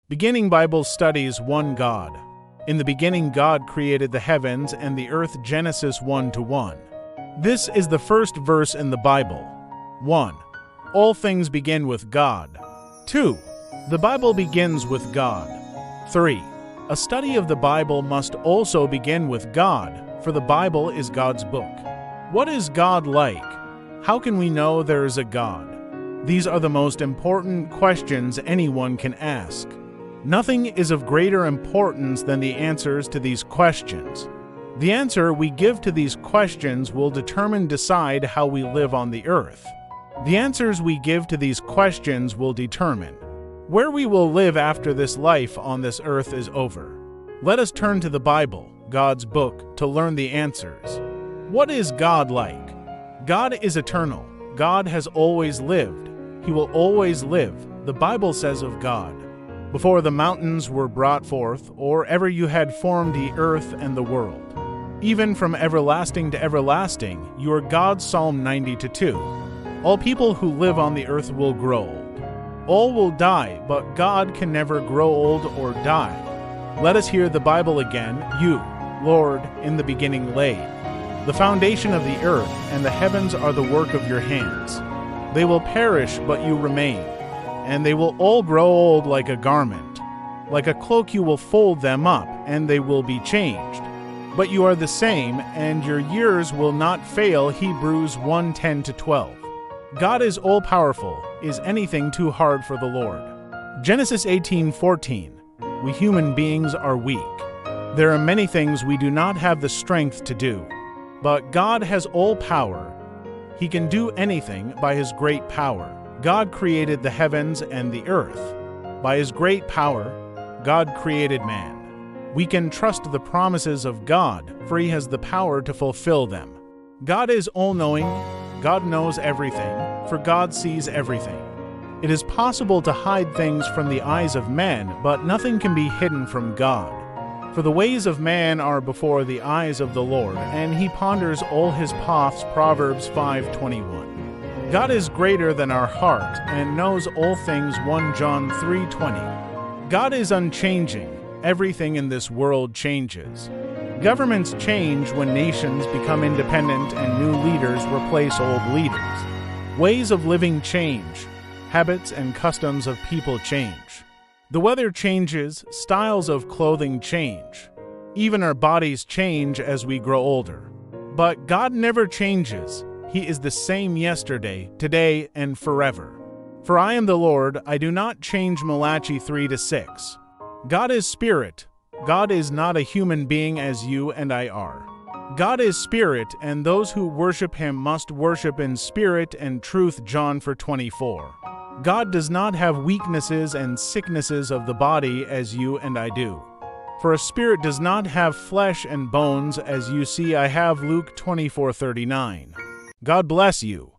Beginning Bible Studies 1 God. In the beginning God created the heavens and the earth. Genesis 1-1. This is the first verse in the Bible. 1. All things begin with God. 2. The Bible begins with God. 3. A study of the Bible must also begin with God, for the Bible is God's book. What is God like? How can we know there is a God? These are the most important questions anyone can ask. Nothing is of greater importance than the answers to these questions. The answer we give to these questions will decide how we live on the earth. The answers we give to these questions will determine where we will live after this life on this earth is over. Let us turn to the Bible, God's book, to learn the answers. What is God like? God is eternal. God has always lived. He will always live, the Bible says of God. Before the mountains were brought forth, or ever you had formed the earth and the world. Even from everlasting to everlasting, you are God. Psalm 90-2. All people who live on the earth will grow old. All will die, but God can never grow old or die. Let us hear the Bible again. You, Lord, in the beginning laid the foundation of the earth, and the heavens are the work of your hands. They will perish, but you remain, and they will all grow old like a garment. Like a cloak you will fold them up, and they will be changed. But you are the same, and your years will not fail. Hebrews 1:10-12. God is all-powerful. Is anything too hard for the Lord? Genesis 18:14. We human beings are weak. There are many things we do not have the strength to do. But God has all power. He can do anything by His great power. God created the heavens and the earth. By His great power, God created man. We can trust the promises of God, for He has the power to fulfill them. God is all-knowing. God knows everything, for God sees everything. It is possible to hide things from the eyes of men, but nothing can be hidden from God. For the ways of man are before the eyes of the Lord, and He ponders all His paths. Proverbs 5:21. God is greater than our heart and knows all things. 1 John 3:20. God is unchanging. Everything in this world changes. Governments change when nations become independent and new leaders replace old leaders. Ways of living change. Habits and customs of people change. The weather changes, styles of clothing change. Even our bodies change as we grow older. But God never changes. He is the same yesterday, today, and forever. For I am the Lord, I do not change. Malachi 3-6. God is spirit. God is not a human being as you and I are. God is spirit, and those who worship Him must worship in spirit and truth. John 4:24. God does not have weaknesses and sicknesses of the body as you and I do. For a spirit does not have flesh and bones as you see I have. Luke 24:39. God bless you.